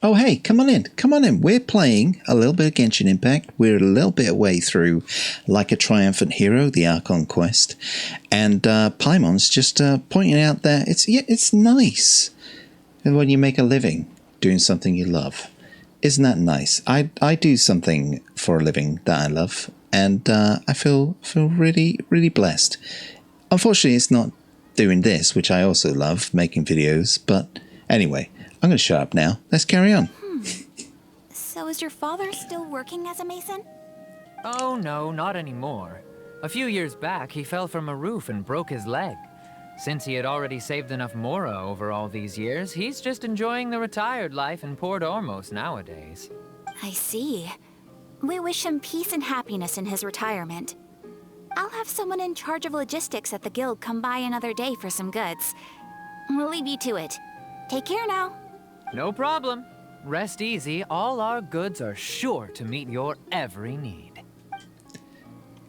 Oh, hey, come on in. Come on in. We're playing a little bit of Genshin Impact. We're a little bit away through like a Triumphant Hero, the Archon Quest. And Paimon's just pointing out that it's nice when you make a living doing something you love. Isn't that nice? I do something for a living that I love. And I feel really, really blessed. Unfortunately, it's not doing this, which I also love, making videos. But anyway, I'm going to shut up now. Let's carry on. So is your father still working as a mason? Oh no, not anymore. A few years back, he fell from a roof and broke his leg. Since he had already saved enough Mora over all these years, he's just enjoying the retired life in Port Ormos nowadays. I see. We wish him peace and happiness in his retirement. I'll have someone in charge of logistics at the guild come by another day for some goods. We'll leave you to it. Take care now. No problem. Rest easy, all our goods are sure to meet your every need.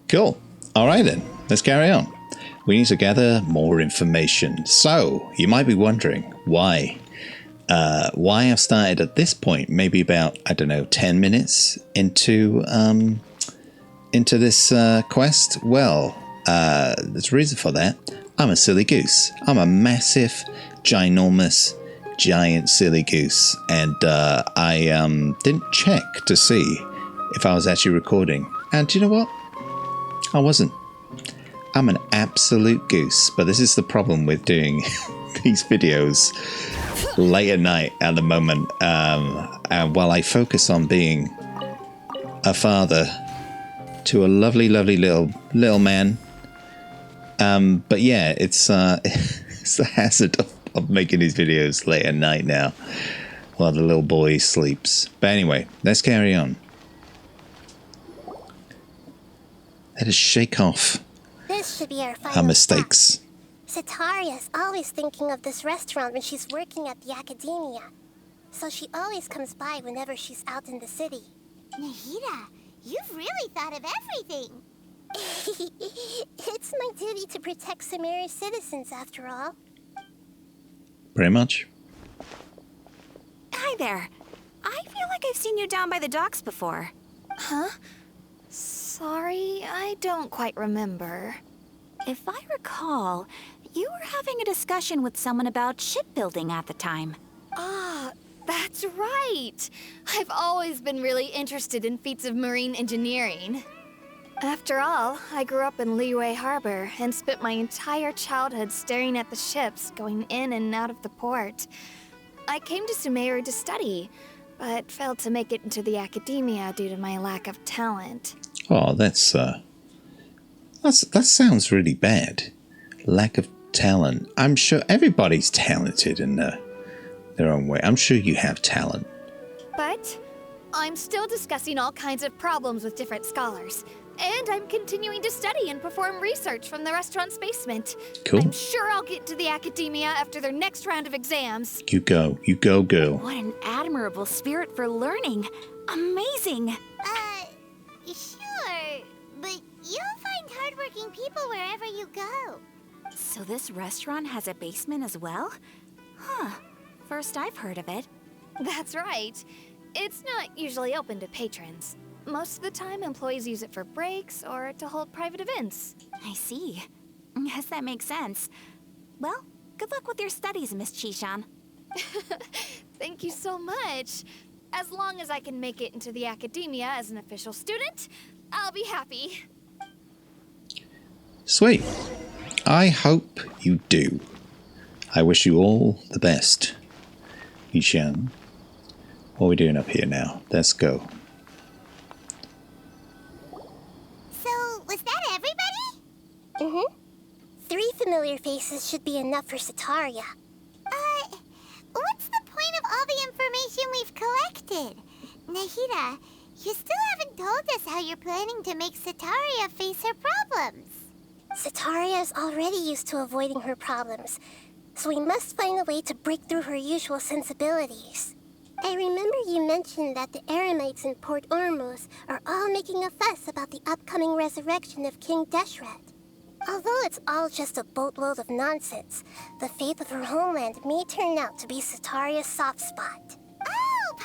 Cool. All right then, let's carry on. We need to gather more information. So, you might be wondering why I've started at this point, maybe about, 10 minutes into this quest. Well, there's a reason for that. I'm a silly goose. I'm a massive, ginormous, giant silly goose, and I didn't check to see if I was actually recording. And do you know what? I wasn't. I'm an absolute goose, but this is the problem with doing these videos late at night at the moment, and while I focus on being a father to a lovely little man, but yeah, it's it's the hazard of making these videos late at night now while the little boy sleeps. But anyway, let's carry on. Let us shake off This should be our final our mistakes. stop. Setaria's always thinking of this restaurant when she's working at the academia. So she always comes by whenever she's out in the city. Nahida, you've really thought of everything. It's my duty to protect Sumeru's citizens, after all. Pretty much. Hi there. I feel like I've seen you down by the docks before. Huh? Sorry, I don't quite remember. If I recall, you were having a discussion with someone about shipbuilding at the time. Ah, that's right. I've always been really interested in feats of marine engineering. After all, I grew up in Liyue Harbor and spent my entire childhood staring at the ships going in and out of the port. I came to Sumeru to study, but failed to make it into the academia due to my lack of talent. Oh, that sounds really bad. Lack of talent. I'm sure everybody's talented in their own way. I'm sure you have talent. But I'm still discussing all kinds of problems with different scholars. And I'm continuing to study and perform research from the restaurant's basement. Cool. I'm sure I'll get to the academia after their next round of exams. You go, girl. What an admirable spirit for learning. Amazing. Sure, but you'll find hardworking people wherever you go. So this restaurant has a basement as well? Huh. First I've heard of it. That's right. It's not usually open to patrons. Most of the time, employees use it for breaks or to hold private events. I see. Yes, that makes sense. Well, good luck with your studies, Miss Chishan. Thank you so much. As long as I can make it into the academia as an official student, I'll be happy. Sweet. I hope you do. I wish you all the best. Yishan, what are we doing up here now? Let's go. So, was that everybody? Mm-hmm. 3 familiar faces should be enough for Setaria. What's the point of all the information we've collected? Nahida, you still haven't told us how you're planning to make Setaria face her problems. Setaria is already used to avoiding her problems, so we must find a way to break through her usual sensibilities. I remember you mentioned that the Eremites in Port Ormos are all making a fuss about the upcoming resurrection of King Deshret. Although it's all just a boatload of nonsense, the fate of her homeland may turn out to be Setaria's soft spot. Oh,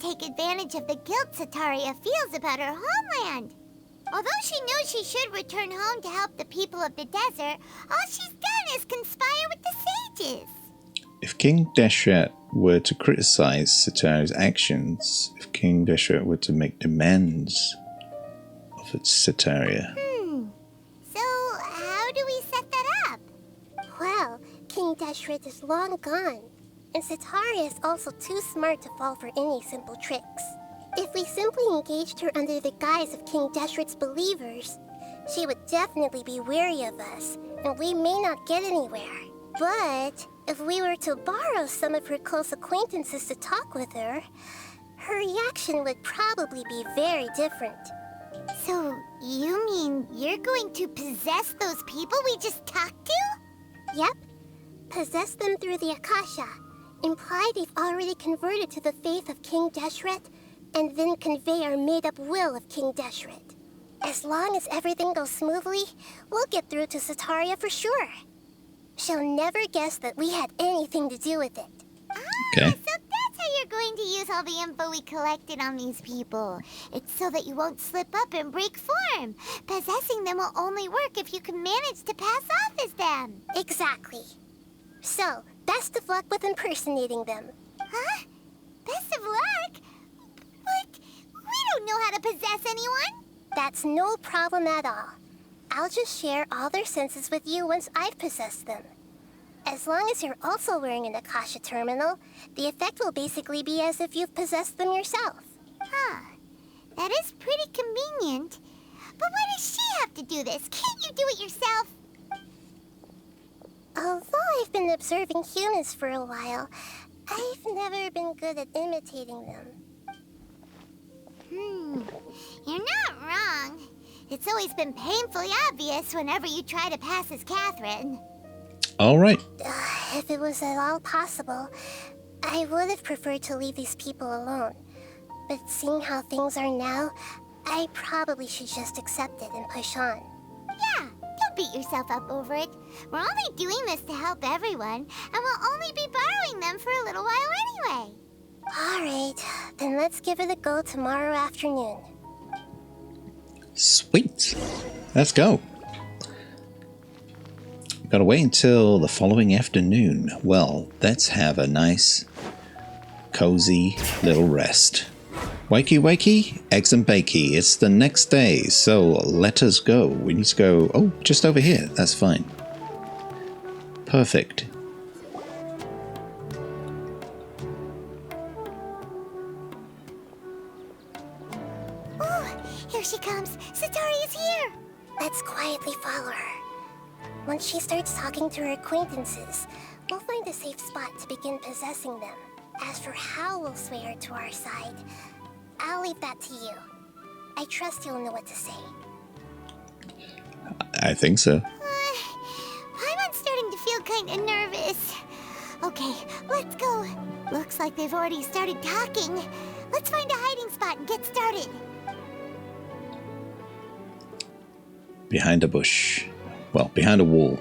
take advantage of the guilt Setaria feels about her homeland. Although she knows she should return home to help the people of the desert, all she's done is conspire with the sages. If King Deshret were to criticize Setaria's actions, if King Deshret were to make demands of Setaria. So, how do we set that up? Well, King Deshret is long gone, and Setaria is also too smart to fall for any simple tricks. If we simply engaged her under the guise of King Deshret's believers, she would definitely be wary of us, and we may not get anywhere. But if we were to borrow some of her close acquaintances to talk with her, her reaction would probably be very different. So, you mean you're going to possess those people we just talked to? Yep. Possess them through the Akasha. Imply they've already converted to the faith of King Deshret, and then convey our made-up will of King Deshret. As long as everything goes smoothly, we'll get through to Setaria for sure. She'll never guess that we had anything to do with it. Okay. So that's how you're going to use all the info we collected on these people. It's so that you won't slip up and break form. Possessing them will only work if you can manage to pass off as them. Exactly. So, best of luck with impersonating them. Huh? Best of luck? But we don't know how to possess anyone. That's no problem at all. I'll just share all their senses with you once I've possessed them. As long as you're also wearing an Akasha terminal, the effect will basically be as if you've possessed them yourself. Huh. That is pretty convenient. But why does she have to do this? Can't you do it yourself? Although I've been observing humans for a while, I've never been good at imitating them. You're not wrong. It's always been painfully obvious whenever you try to pass as Catherine. All right. If it was at all possible, I would have preferred to leave these people alone. But seeing how things are now, I probably should just accept it and push on. Yeah, don't beat yourself up over it. We're only doing this to help everyone, and we'll only be borrowing them for a little while anyway. Alright, then let's give it a go tomorrow afternoon. Sweet. Let's go. Gotta wait until the following afternoon. Well, let's have a nice, cozy little rest. Wakey, wakey, eggs and bakey. It's the next day, so let us go. We need to go, oh, just over here. That's fine. Perfect. Here she comes. Setaria is here. Let's quietly follow her. Once she starts talking to her acquaintances, we'll find a safe spot to begin possessing them. As for how we'll sway her to our side, I'll leave that to you. I trust you'll know what to say. I think so. Paimon's starting to feel kind of nervous. Okay, let's go. Looks like they've already started talking. Let's find a hiding spot and get started. Behind a bush. Well, behind a wall,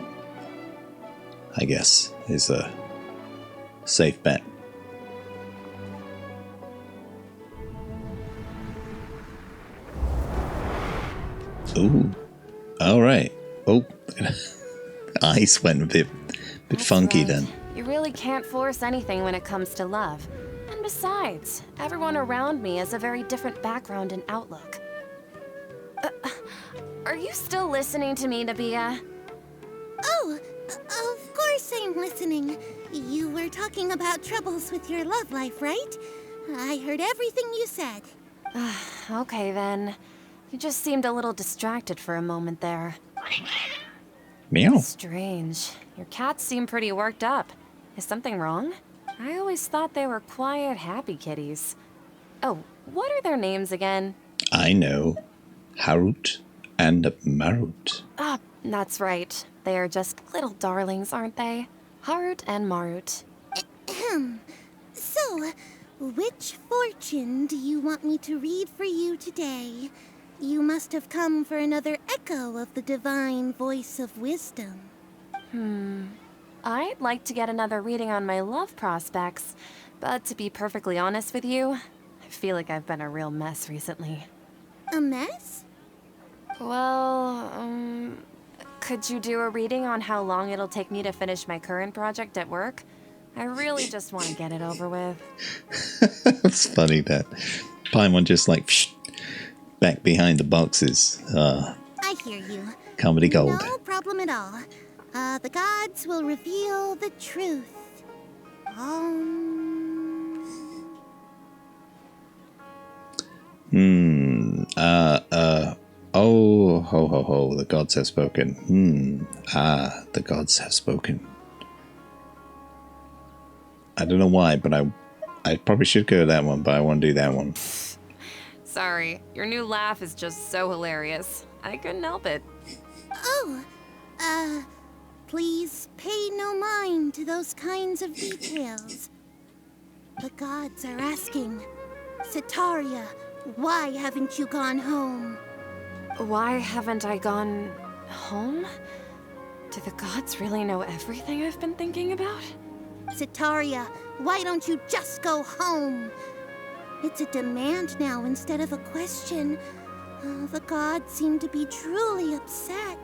I guess, is a safe bet. Ooh. Alright. Oh. Eyes went a bit funky right. then. You really can't force anything when it comes to love. And besides, everyone around me has a very different background and outlook. Are you still listening to me, Nabia? Oh, of course I'm listening. You were talking about troubles with your love life, right? I heard everything you said. Okay then. You just seemed a little distracted for a moment there. Meow. Strange. Your cats seem pretty worked up. Is something wrong? I always thought they were quiet, happy kitties. Oh, what are their names again? I know. Harut and Marut. Ah, that's right. They are just little darlings, aren't they? Harut and Marut. So, which fortune do you want me to read for you today? You must have come for another echo of the divine voice of wisdom. I'd like to get another reading on my love prospects, but to be perfectly honest with you, I feel like I've been a real mess recently. A mess? Well, could you do a reading on how long it'll take me to finish my current project at work? I really just want to get it over with. It's funny that Paimon just like back behind the boxes. I hear you. Comedy gold. No problem at all. The gods will reveal the truth. Oh, ho, ho, ho, the gods have spoken. The gods have spoken. I don't know why, but I probably should go that one, but I want to do that one. Sorry, your new laugh is just so hilarious. I couldn't help it. Please pay no mind to those kinds of details. The gods are asking, Setaria, why haven't you gone home? Why haven't I gone home? Do the gods really know everything I've been thinking about? Setaria, why don't you just go home? It's a demand now instead of a question. The gods seem to be truly upset.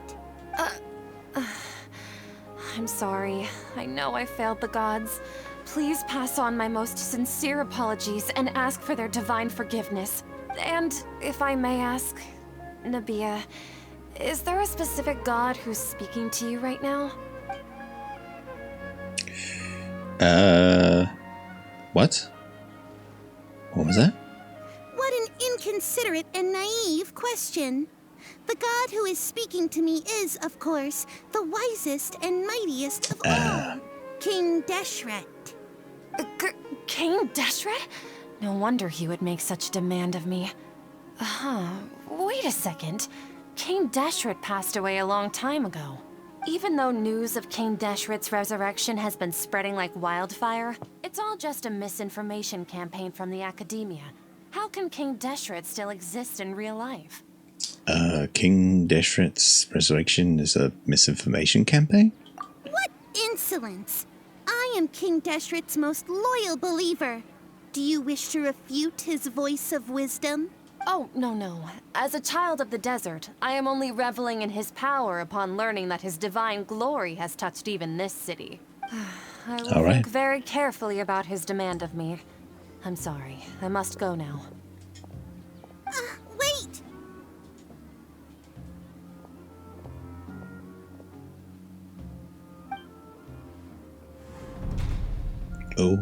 I'm sorry. I know I failed the gods. Please pass on my most sincere apologies and ask for their divine forgiveness. And if I may ask, Nabia, is there a specific god who's speaking to you right now? What? What was that? What an inconsiderate and naive question. The god who is speaking to me is, of course, the wisest and mightiest of all, King Deshret. King Deshret? No wonder he would make such demand of me. Wait a second. King Deshret passed away a long time ago. Even though news of King Deshret's resurrection has been spreading like wildfire, it's all just a misinformation campaign from the academia. How can King Deshret still exist in real life? King Deshret's resurrection is a misinformation campaign? What insolence! I am King Deshret's most loyal believer. Do you wish to refute his voice of wisdom? Oh, no. As a child of the desert, I am only reveling in his power upon learning that his divine glory has touched even this city. I will think very carefully about his demand of me. I'm sorry. I must go now. Wait! Oh.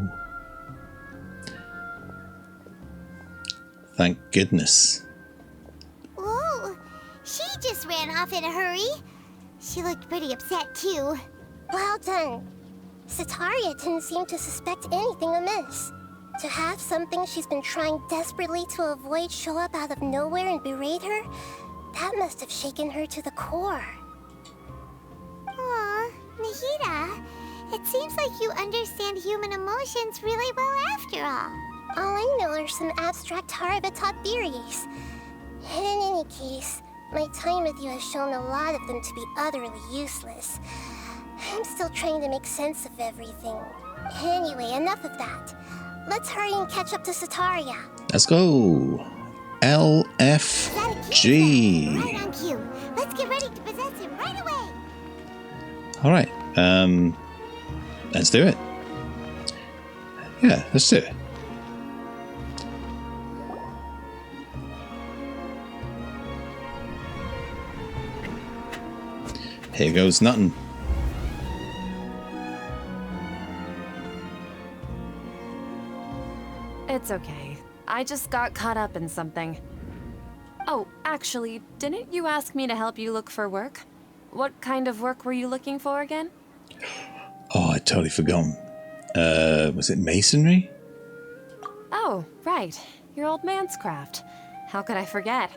Thank goodness. Ooh, she just ran off in a hurry. She looked pretty upset too. Well done. Setaria didn't seem to suspect anything amiss. To have something she's been trying desperately to avoid show up out of nowhere and berate her, that must have shaken her to the core. Aw, Nahida, it seems like you understand human emotions really well after all. All I know are some abstract Harabata theories. And in any case, my time with you has shown a lot of them to be utterly useless. I'm still trying to make sense of everything. Anyway, enough of that. Let's hurry and catch up to Setaria. Let's go. LFG. Right on cue. Let's get ready to possess him right away. All right. Let's do it. Yeah, let's do it. Here goes nothing. It's okay. I just got caught up in something. Oh, actually, didn't you ask me to help you look for work? What kind of work were you looking for again? Oh, I totally forgotten. Was it masonry? Oh, right. Your old man's craft. How could I forget?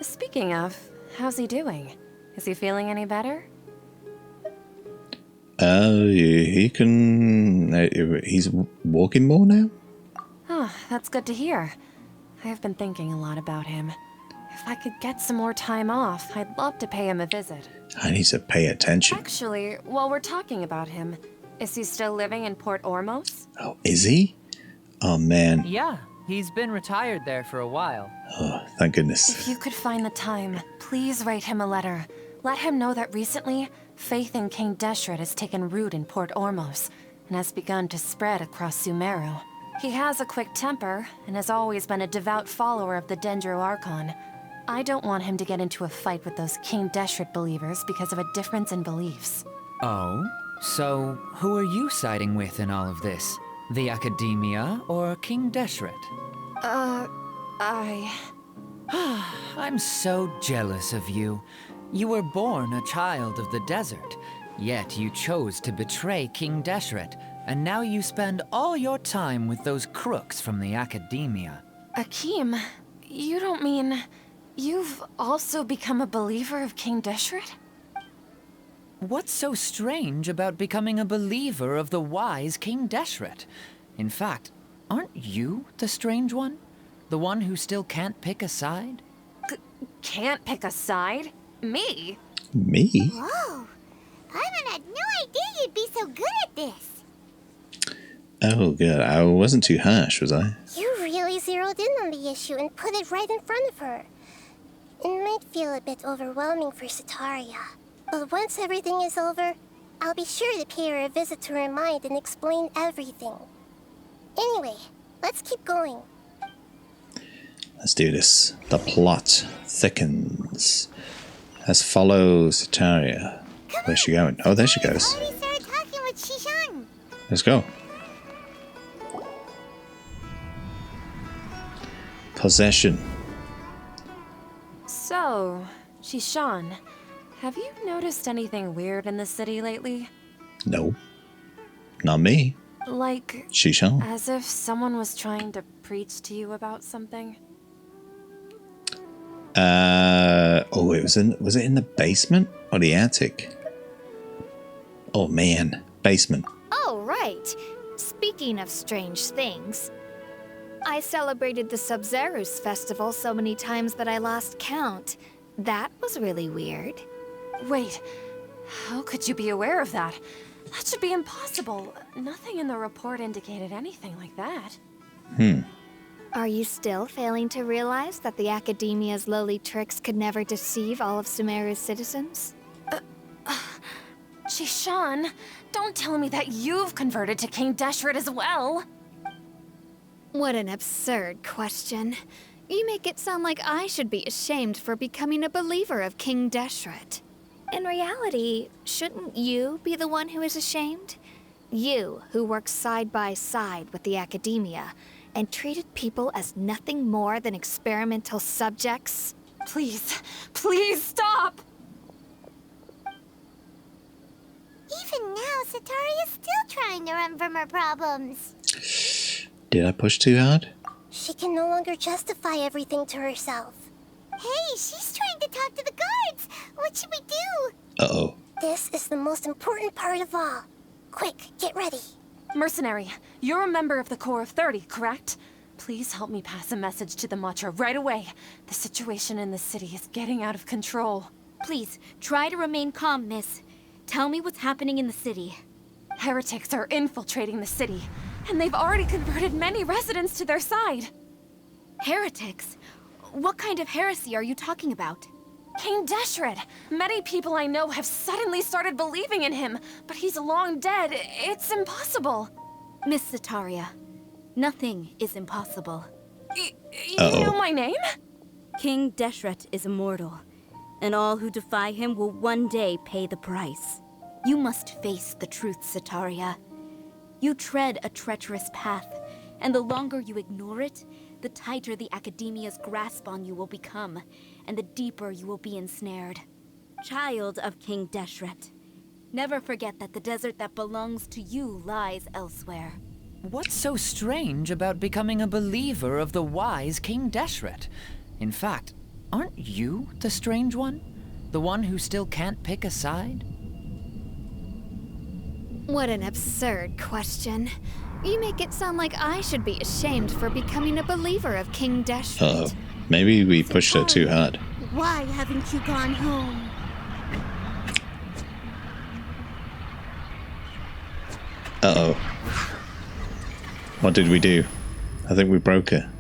Speaking of, how's he doing? Is he feeling any better? He can... he's walking more now? Oh, that's good to hear. I have been thinking a lot about him. If I could get some more time off, I'd love to pay him a visit. I need to pay attention. Actually, while we're talking about him, is he still living in Port Ormos? Oh, is he? Oh, man. Yeah, He's been retired there for a while. Oh, thank goodness. If you could find the time, please write him a letter. Let him know that recently, faith in King Deshret has taken root in Port Ormos and has begun to spread across Sumeru. He has a quick temper and has always been a devout follower of the Dendro Archon. I don't want him to get into a fight with those King Deshret believers because of a difference in beliefs. Oh? So, who are you siding with in all of this? The Academia or King Deshret? I'm so jealous of you. You were born a child of the desert, yet you chose to betray King Deshret, and now you spend all your time with those crooks from the Academia. Akeem, you don't mean... You've also become a believer of King Deshret? What's so strange about becoming a believer of the wise King Deshret? In fact, aren't you the strange one? The one who still can't pick a side? Can't pick a side? Me? Me? Whoa! Paimon had no idea you'd be so good at this. Oh, good. I wasn't too harsh, was I? You really zeroed in on the issue and put it right in front of her. It might feel a bit overwhelming for Setaria, but once everything is over, I'll be sure to pay her a visit to her mind and explain everything. Anyway, let's keep going. Let's do this. The plot thickens. Let's follow Setaria. Where's she going? Oh, there she goes. Already started talking with Shishan. Let's go. Possession. So, Shishan, have you noticed anything weird in the city lately? No. Not me. Like, Shishan. as if someone was trying to preach to you about something? Oh, was it in the basement or the attic? Oh man, basement. Oh, right. Speaking of strange things, I celebrated the Sub-Zerus festival so many times that I lost count. That was really weird. Wait, how could you be aware of that? That should be impossible. Nothing in the report indicated anything like that. Are you still failing to realize that the Academia's lowly tricks could never deceive all of Sumeru's citizens? Shishan, don't tell me that you've converted to King Deshret as well. What an absurd question. You make it sound like I should be ashamed for becoming a believer of King Deshret. In reality, shouldn't you be the one who is ashamed? You, who works side by side with the Academia, and treated people as nothing more than experimental subjects? Please, please stop! Even now, Setaria's still trying to run from her problems. Did I push too hard? She can no longer justify everything to herself. Hey, she's trying to talk to the guards. What should we do? Uh-oh. This is the most important part of all. Quick, get ready. Mercenary, you're a member of the Corps of 30, correct? Please help me pass a message to the Matcha right away. The situation in the city is getting out of control. Please, try to remain calm, miss. Tell me what's happening in the city. Heretics are infiltrating the city, and they've already converted many residents to their side. Heretics? What kind of heresy are you talking about? King Deshret! Many people I know have suddenly started believing in him, but he's long dead. It's impossible. Miss Setaria, nothing is impossible. You know my name? King Deshret is immortal, and all who defy him will one day pay the price. You must face the truth, Setaria. You tread a treacherous path, and the longer you ignore it, the tighter the Academia's grasp on you will become, and the deeper you will be ensnared. Child of King Deshret, never forget that the desert that belongs to you lies elsewhere. What's so strange about becoming a believer of the wise King Deshret? In fact, aren't you the strange one? The one who still can't pick a side? What an absurd question. You make it sound like I should be ashamed for becoming a believer of King Deshret. Uh-oh. Maybe we pushed her too hard. Why haven't you gone home? Uh-oh. What did we do? I think we broke her.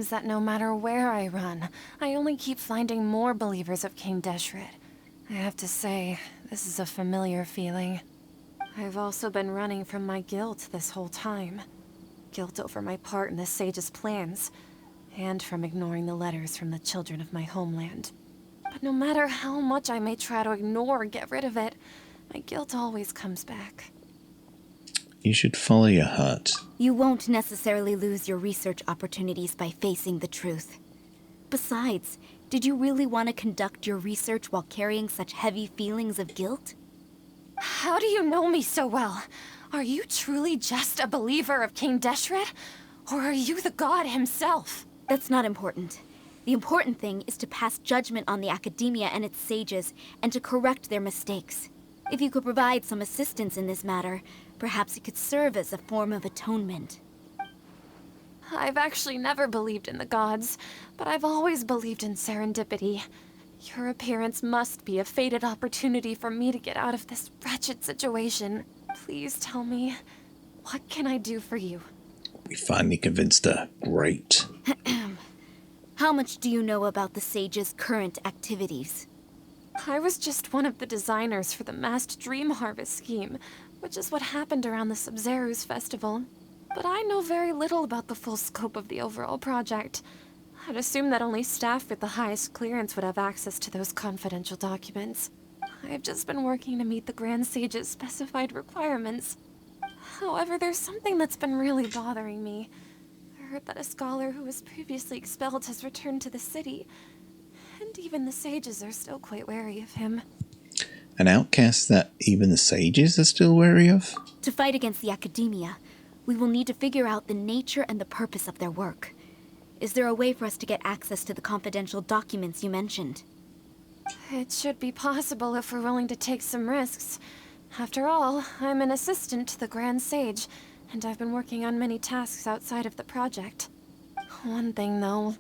seems that no matter where I run, I only keep finding more believers of King Deshret. I have to say, this is a familiar feeling. I've also been running from my guilt this whole time. Guilt over my part in the sage's plans, and from ignoring the letters from the children of my homeland. But no matter how much I may try to ignore or get rid of it, my guilt always comes back. You should follow your heart. You won't necessarily lose your research opportunities by facing the truth. Besides, did you really want to conduct your research while carrying such heavy feelings of guilt? How do you know me so well? Are you truly just a believer of King Deshret? Or are you the god himself? That's not important. The important thing is to pass judgment on the academia and its sages, and to correct their mistakes. If you could provide some assistance in this matter, perhaps it could serve as a form of atonement. I've actually never believed in the gods, but I've always believed in serendipity. Your appearance must be a fated opportunity for me to get out of this wretched situation. Please tell me, what can I do for you? We finally convinced her. Great. How much do you know about the sage's current activities? I was just one of the designers for the masked dream harvest scheme, which is what happened around the Sub-Zeru's festival. But I know very little about the full scope of the overall project. I'd assume that only staff with the highest clearance would have access to those confidential documents. I've just been working to meet the Grand Sage's specified requirements. However, there's something that's been really bothering me. I heard that a scholar who was previously expelled has returned to the city, and even the sages are still quite wary of him. An outcast that even the sages are still wary of? To fight against the academia, we will need to figure out the nature and the purpose of their work. Is there a way for us to get access to the confidential documents you mentioned? It should be possible if we're willing to take some risks. After all, I'm an assistant to the Grand Sage, and I've been working on many tasks outside of the project. One thing, though,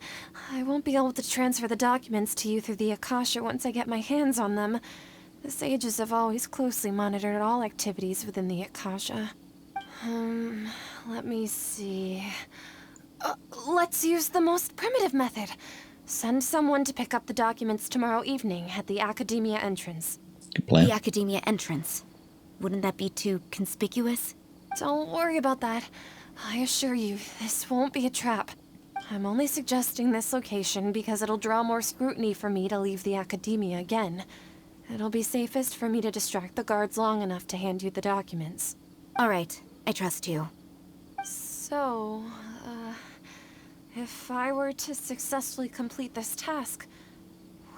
I won't be able to transfer the documents to you through the Akasha once I get my hands on them. The sages have always closely monitored all activities within the Akasha. Let me see... let's use the most primitive method. Send someone to pick up the documents tomorrow evening at the Academia entrance. Good plan. The Academia entrance. Wouldn't that be too conspicuous? Don't worry about that. I assure you, this won't be a trap. I'm only suggesting this location because it'll draw more scrutiny for me to leave the Academia again. It'll be safest for me to distract the guards long enough to hand you the documents. All right, I trust you. So, if I were to successfully complete this task,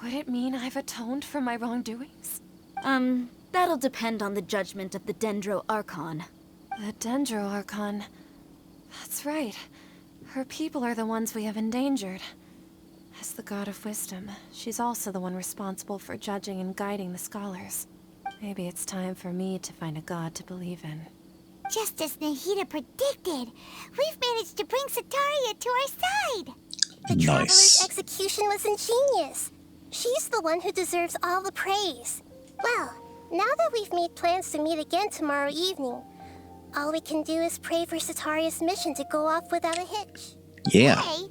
would it mean I've atoned for my wrongdoings? That'll depend on the judgment of the Dendro Archon. The Dendro Archon. That's right. Her people are the ones we have endangered. As the God of Wisdom, she's also the one responsible for judging and guiding the scholars. Maybe it's time for me to find a god to believe in. Just as Nahida predicted, we've managed to bring Setaria to our side. The Nice. Traveler's execution was ingenious. She's the one who deserves all the praise. Well, now that we've made plans to meet again tomorrow evening, all we can do is pray for Setaria's mission to go off without a hitch. Yeah. Hey,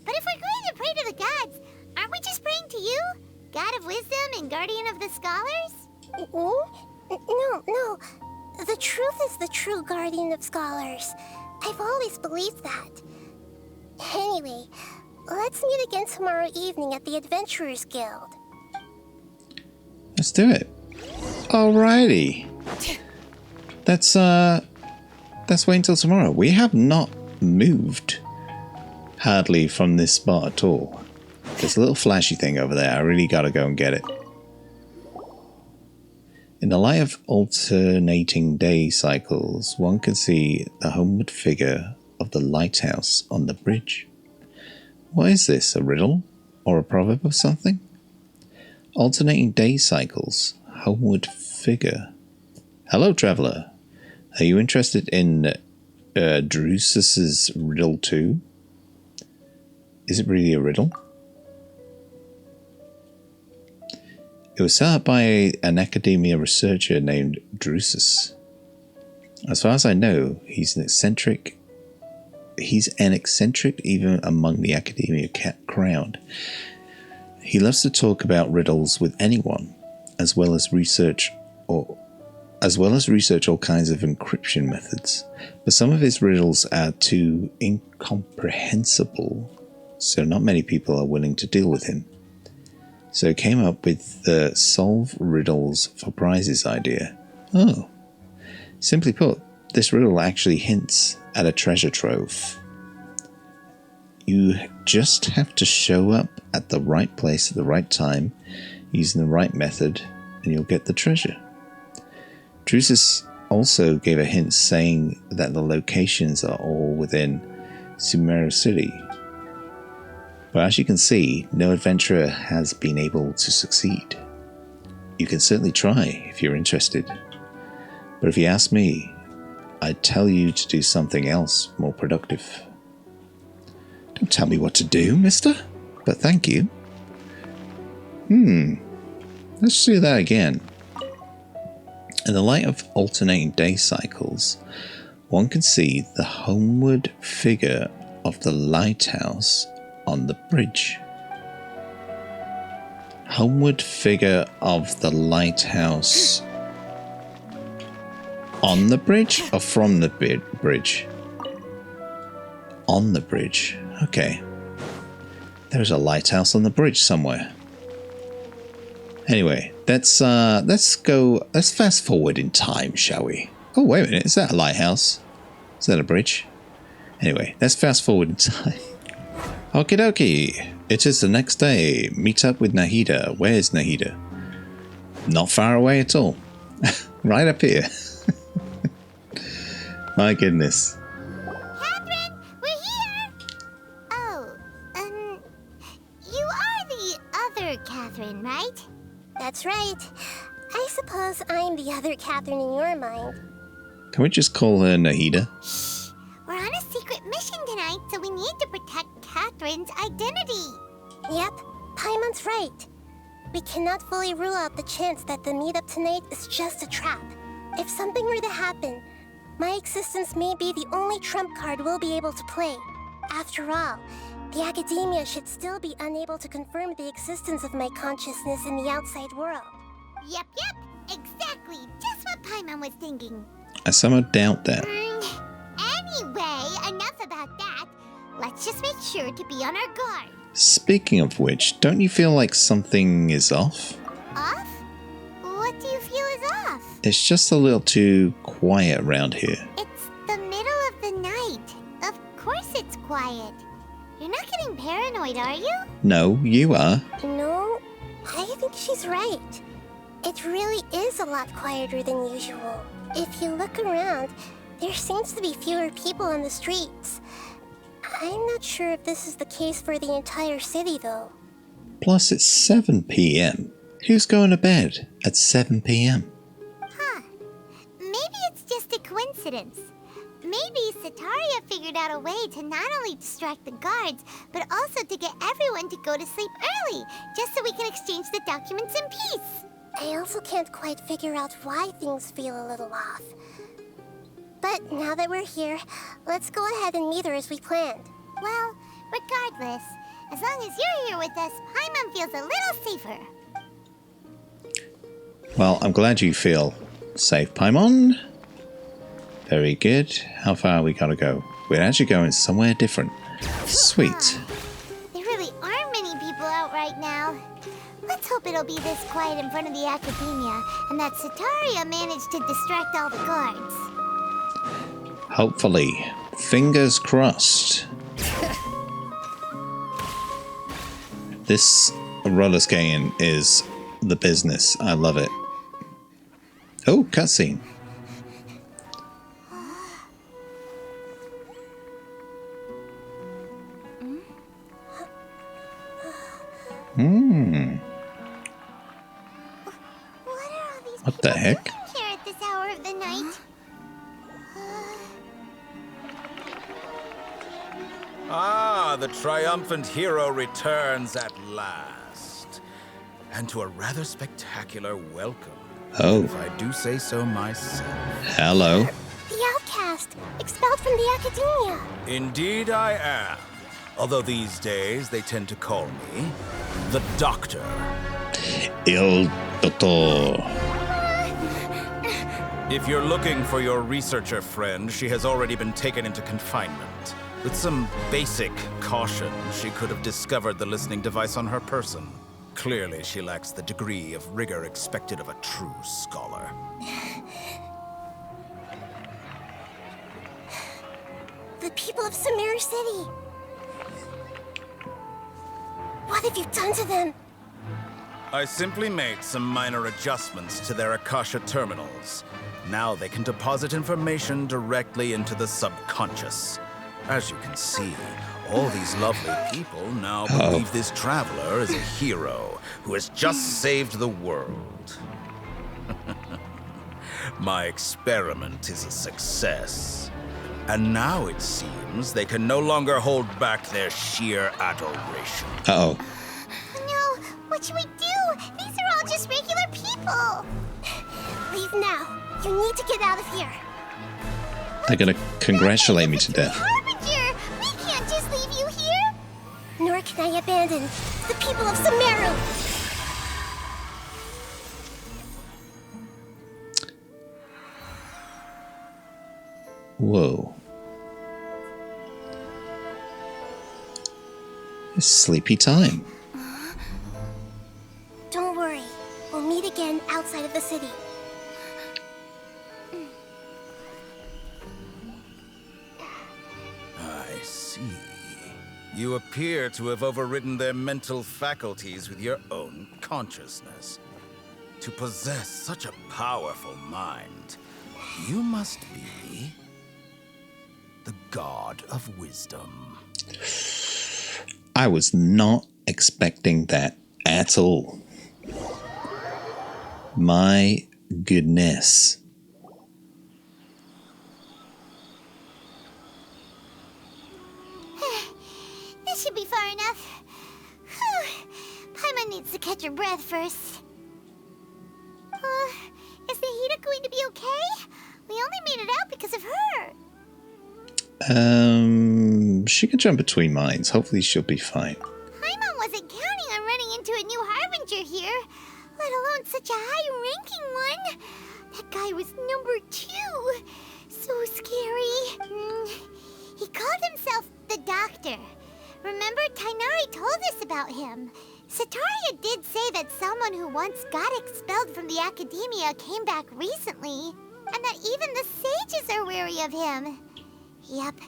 but if we're going to pray to the gods, aren't we just praying to you? God of Wisdom and Guardian of the Scholars? No. The truth is the true Guardian of Scholars. I've always believed that. Anyway, let's meet again tomorrow evening at the Adventurers Guild. Let's do it. Alrighty. Let's wait until tomorrow. We have not moved hardly from this spot at all. There's a little flashy thing over there. I really gotta go and get it. In the light of alternating day cycles, one can see the homeward figure of the lighthouse on the bridge. What is this, a riddle? Or a proverb of something? Alternating day cycles, homeward figure. Hello, traveller. Are you interested in Drusus's riddle too? Is it really a riddle? It was set up by an academia researcher named Drusus. As far as I know, he's an eccentric he's an eccentric even among the academia crowd. He loves to talk about riddles with anyone, as well as research all kinds of encryption methods. But some of his riddles are too incomprehensible, so not many people are willing to deal with him. So he came up with the solve riddles for prizes idea. Oh. Simply put, this riddle actually hints at a treasure trove. You just have to show up at the right place at the right time, using the right method, and you'll get the treasure. Drusus also gave a hint saying that the locations are all within Sumeru City. But as you can see, no adventurer has been able to succeed. You can certainly try if you're interested. But if you ask me, I'd tell you to do something else more productive. Don't tell me what to do, mister, but thank you. Let's do that again. In the light of alternating day cycles, one can see the homeward figure of the lighthouse on the bridge. Homeward figure of the lighthouse on the bridge or from the bridge? On the bridge. Okay. There's a lighthouse on the bridge somewhere. Anyway, let's fast forward in time, shall we? Oh, wait a minute, is that a lighthouse? Is that a bridge? Anyway, let's fast forward in time. Okie dokie. It is the next day. Meet up with Nahida. Where is Nahida? Not far away at all. Right up here. My goodness. Catherine, we're here! Oh, you are the other Catherine, right? That's right. I suppose I'm the other Catherine in your mind. Can we just call her Nahida? Shh! We're on a secret mission tonight, so we need to protect Catherine's identity. Yep, Paimon's right. We cannot fully rule out the chance that the meetup tonight is just a trap. If something were to happen, my existence may be the only trump card we'll be able to play. After all, the academia should still be unable to confirm the existence of my consciousness in the outside world. Yep, exactly. Just what Paimon was thinking. I somehow doubt that. Anyway, enough about that. Let's just make sure to be on our guard. Speaking of which, don't you feel like something is off? Off? What do you feel is off? It's just a little too quiet around here. It's the middle of the night. Of course it's quiet. You're not getting paranoid, are you? No, you are. No, I think she's right. It really is a lot quieter than usual. If you look around, there seems to be fewer people on the streets. I'm not sure if this is the case for the entire city, though. Plus, it's 7 p.m. Who's going to bed at 7 p.m.? Huh. Maybe it's just a coincidence. Maybe Setaria figured out a way to not only distract the guards, but also to get everyone to go to sleep early, just so we can exchange the documents in peace. I also can't quite figure out why things feel a little off. But now that we're here, let's go ahead and meet her as we planned. Well, regardless, as long as you're here with us, Paimon feels a little safer. Well, I'm glad you feel safe, Paimon. Very good. How far are we gotta go? We're actually going somewhere different. Sweet. There really aren't many people out right now. Let's hope it'll be this quiet in front of the academia, and that Setaria managed to distract all the guards. Hopefully. Fingers crossed. This roller skating is the business. I love it. Oh, cutscene. What the heck? Here at this hour of the night. Ah, the Triumphant Hero returns at last. And to a rather spectacular welcome. Oh. If I do say so myself. Hello. The outcast, expelled from the academia. Indeed I am. Although these days they tend to call me the Doctor. Il Doctor. If you're looking for your researcher friend, she has already been taken into confinement. With some basic caution, she could have discovered the listening device on her person. Clearly, she lacks the degree of rigor expected of a true scholar. The people of Sumeru City. What have you done to them? I simply made some minor adjustments to their Akasha terminals. Now they can deposit information directly into the subconscious. As you can see, all these lovely people now believe this traveler is a hero who has just saved the world. My experiment is a success. And now it seems they can no longer hold back their sheer adoration. Uh-oh. No, what should we do? These are all just regular people. Leave now. You need to get out of here. They're gonna congratulate me to death. Harbinger, we can't just leave you here. Nor can I abandon the people of Sumeru. Whoa. It's sleepy time. Don't worry. We'll meet again outside of the city. I see. You appear to have overridden their mental faculties with your own consciousness. To possess such a powerful mind, you must be the god of wisdom. I was not expecting that at all. My goodness. This should be far enough. Whew. Paimon needs to catch her breath first. Is Nahida going to be okay? We only made it out because of her. She can jump between mines. Hopefully she'll be fine. Paimon wasn't counting on running into a new Harbinger here, let alone such a high-ranking one. That guy was number 2. So scary. He called himself the Doctor. Remember, Tainari told us about him. Setaria did say that someone who once got expelled from the academia came back recently, and that even the sages are wary of him. Yep,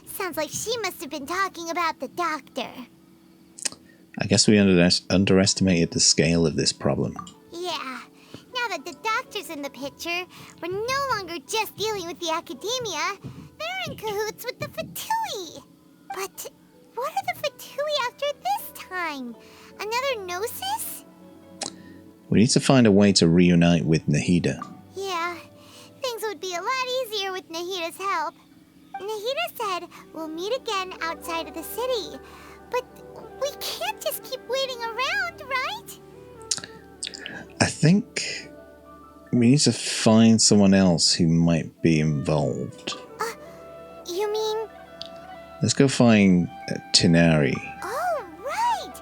sounds like she must have been talking about the Doctor. I guess we underestimated the scale of this problem. Yeah, now that the Doctor's in the picture, we're no longer just dealing with the academia. They're in cahoots with the Fatui. But what are the Fatui after this time? Another Gnosis? We need to find a way to reunite with Nahida. Yeah, things would be a lot easier with Nahida's help. Nahida said we'll meet again outside of the city. But we can't just keep waiting around, right? I think we need to find someone else who might be involved. You mean? Let's go find Tinari. Oh, right!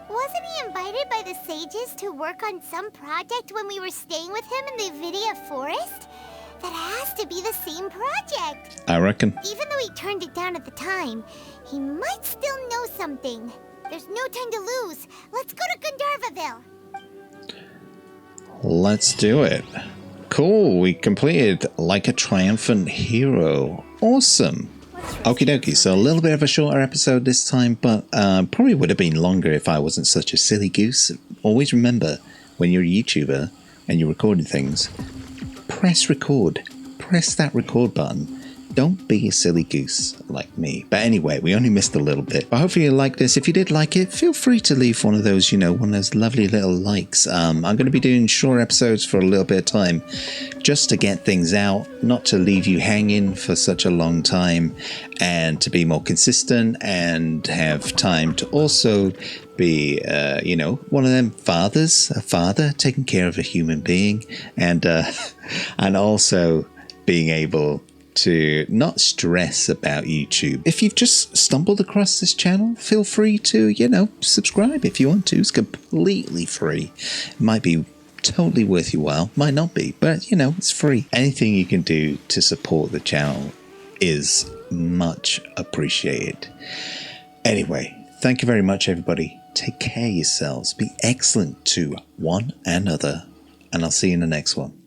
Wasn't he invited by the sages to work on some project when we were staying with him in the Vidia forest? That has to be the same project. I reckon. Even though he turned it down at the time, he might still know something. There's no time to lose. Let's go to Gandharvaville. Let's do it. Cool, we completed like a triumphant hero. Awesome. Okie dokie, so a little bit of a shorter episode this time, but probably would have been longer if I wasn't such a silly goose. Always remember, when you're a YouTuber and you're recording things, press record. Press that record button. Don't be a silly goose like me. But anyway, we only missed a little bit. But hopefully you liked this. If you did like it, feel free to leave one of those, one of those lovely little likes. I'm going to be doing short episodes for a little bit of time just to get things out, not to leave you hanging for such a long time, and to be more consistent and have time to also be, one of them fathers, a father taking care of a human being, and and also being able to not stress about YouTube. If you've just stumbled across this channel, feel free to, you know, subscribe if you want to. It's completely free. It might be totally worth your while, might not be, but you know, it's free. Anything you can do to support the channel is much appreciated. Anyway, thank you very much, everybody. Take care of yourselves. Be excellent to one another, and I'll see you in the next one.